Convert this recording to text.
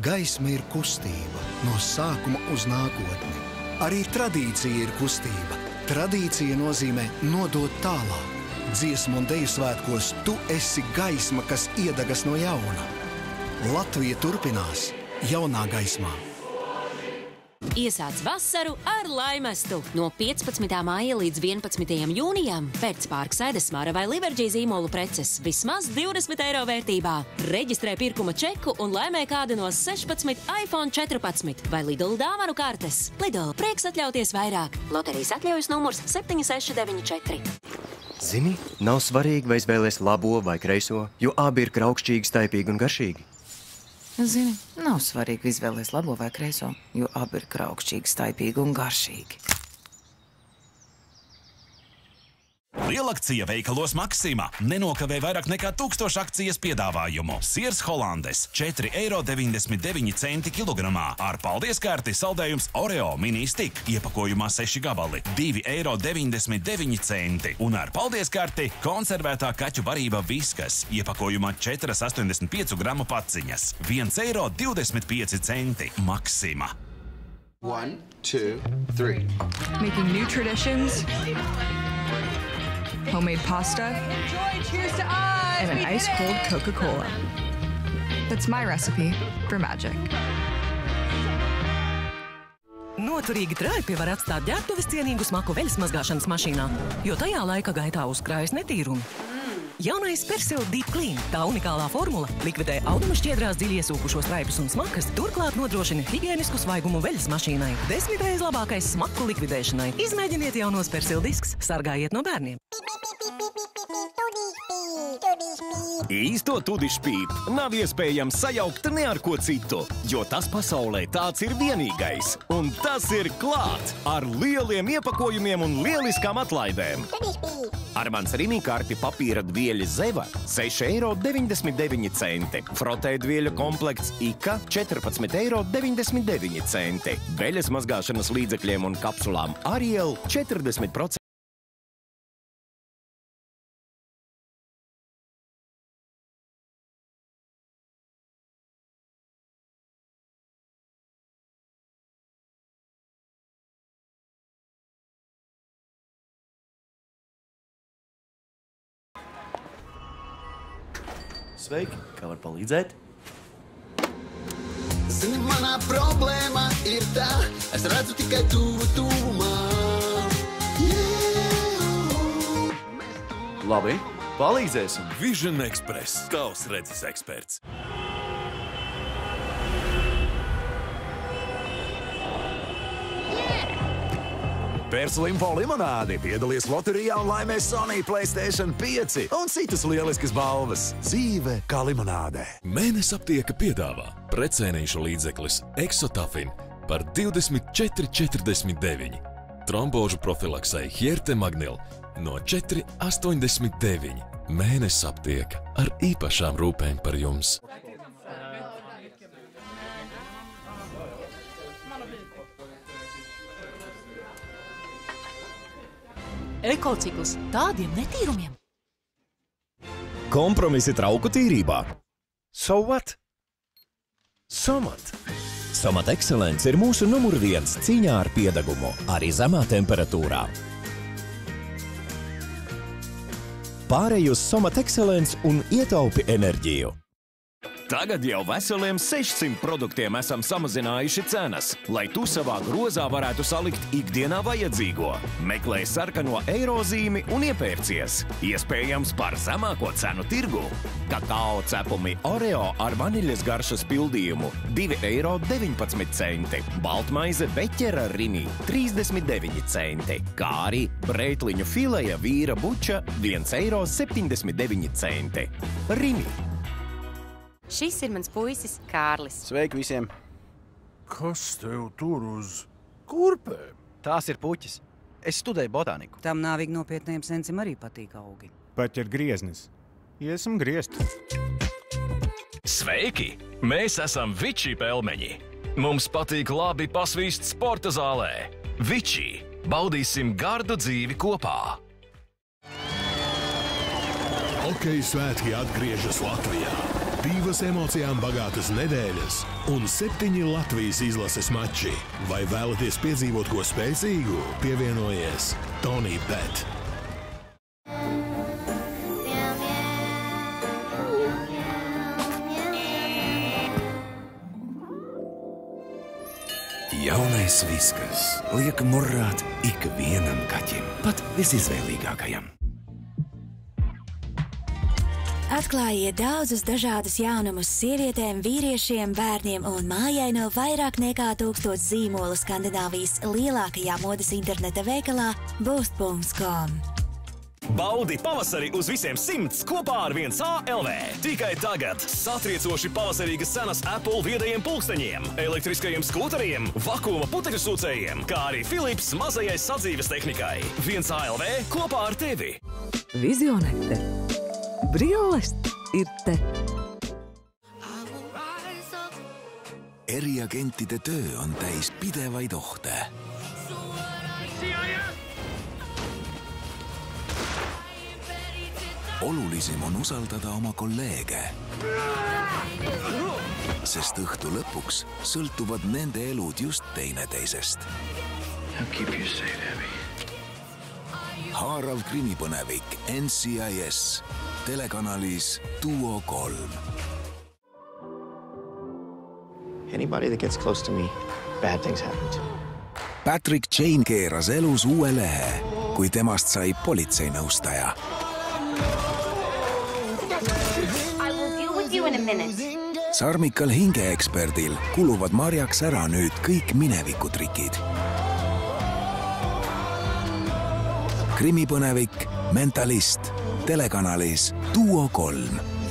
Gaisma ir kustība no sākuma uz nākotni. Arī tradīcija ir kustība. Tradīcija nozīmē nodot tālāk. Dziesmu un deju svētkos tu esi gaisma, kas iedegas no jauna. Latvija turpinās jaunā gaismā. Iesāc vasaru ar Laimestu. No 15. māja līdz 11. jūnijam Pērcpārks, Edesmāra vai Liverģī zīmolu preces vismaz 20 eiro vērtībā. Reģistrē pirkuma čeku un laimē kādu no 16 iPhone 14 vai Lidl dāvanu kartes. Lidl, prieks atļauties vairāk. Loterijas atļaujas numurs 7694. Zini, nav svarīgi, vai izvēlies labo vai kreiso, jo abi ir kraukšķīgi, staipīgi un garšīgi. Zini, nav svarīgi izvēlēties labo vai kreiso, jo abi ir kraukšķīgi, staipīgi un garšīgi. Lielakcija veikalos Maksima. Nenokavē vairāk nekā 1000 akcijas piedāvājumu. Siers Holandes 4,99 eiro kilogramā. Ar paldieskarti saldējums Oreo mini stick. Iepakojumā 6 gabali 2,99 eiro. Un ar paldieskarti konservētā kaķu barība Viskas. Iepakojumā 4,85 gramu paciņas. 1,25 eiro. Maksima. 1, 2, 3. Making new traditions. Homemade pasta, and an ice-cold Coca-Cola. That's my recipe for magic. Noturīgi traipi var atstāt ģērbtuves cienīgu smaku veļas mazgāšanas mašīnā, jo tajā laika gaitā uzkrājas netīrumi. Jaunais Persil Deep Clean. Tā unikālā formula likvidē auduma šķiedrās dziļi iesūkušos traipus un smakas, turklāt nodrošina higienisku svaigumu veļas mašīnai. 10 reizes labākais smaku likvidēšanai. Izmēģiniet jaunos Persil disks, sargājiet no bērniem. Īsto tudišpīp nav iespējams sajaukt ne ar ko citu, jo tas pasaulē tāds ir vienīgais. Un tas ir klāt ar lieliem iepakojumiem un lieliskām atlaidēm. Ar mans Rimi karti papīra dvieļas Zeva 6,99 eiro. Frotēdvieļu komplekts Ika 14,99 eiro. Veļas mazgāšanas līdzekļiem un kapsulām Ariel 40%. Sveiki, kā var palīdzēt? Zini, manā problēma ir tā, es redzu tikai tuvumā. Labi, palīdzēsim. Vision Express. Tavs redzes eksperts. Perslimpo limonādi piedalies loterijā un laimē Sony PlayStation 5 un citas lieliskas balvas. Dzīve kā limonādē. Mēnes aptieka piedāvā precēnīšu līdzeklis Exotafin par 24,49. Trombožu profilaksei Hjerte Magnil no 4,89. Mēnes aptieka ar īpašām rūpēm par jums. Ekocikls tādiem netīrumiem. Kompromisi trauku tīrībā. So what? Somat. Somat Excellence ir mūsu numur 1 cīņā ar piedegumu, arī zemā temperatūrā. Pārēj uz Somat Excellence un ietaupi enerģiju. Tagad jau veseliem 600 produktiem esam samazinājuši cenas, lai tu savā grozā varētu salikt ikdienā vajadzīgo. Meklē sarkano eirozīmi un iepērcies. Iespējams par zemāko cenu tirgu. Kakao cepumi Oreo ar vaniļas garšas pildījumu 2,19 eiro. Baltmaize Beķera Rimi 39 centi. Kā arī breitliņu fileja vīra buča 1,79 eiro. Rimi. Šis ir mans puisis Kārlis. Sveiki visiem! Kas tev tur uz kurpēm? Tās ir puķis. Es studēju botāniku. Tam nāvīgi nopietniem sensiem arī patīk augi. Pat ir grieznis. Iesim griezt. Sveiki! Mēs esam Vičī pelmeņi. Mums patīk labi pasvīst sporta zālē. Vičī. Baudīsim gardu dzīvi kopā. Hokeja svētki atgriežas Latvijā. 2 emocijām bagātas nedēļas un 7 Latvijas izlases mači. Vai vēlaties piedzīvot ko spēcīgu? Pievienojies Tony Bet. Jaunais Viskas liek murrāt ikvienam kaķim, pat visizvēlīgākajam. Atklājiet daudzus dažādus jaunumus sievietēm, vīriešiem, bērniem un mājai no vairāk nekā 1000 zīmolu Skandināvijas lielākajā modes interneta veikalā boost.com. Baudi pavasari uz visiem 100 kopā ar 1ALV. Tikai tagad satriecoši pavasarīgas cenas Apple viedajiem pulksteņiem, elektriskajiem skūteriem, vakuma putekļu sūcējiem, kā arī Philips mazajai sadzīves tehnikai. 1ALV kopā ar tevi. Vizionete. Brilles ir te. Eriagentide töö on täis pidevaid ohte. Olulisim on usaldada oma kolleege, sest õhtu lõpuks sõltuvad nende elud just teineteisest. Haarav krimipõnevik NCIS telekanalis Duo 3. Anybody that gets close to me, bad things happen to. Patrick Jane keeras elus uue lehe, kui temast sai politseinõustaja. I will deal with you in a minute. Sarmikal hingeeksperdil kuluvad marjaks ära nüüd kõik minevikutrikid. Krimipõnevik Mentalist telekanalis Duo 3.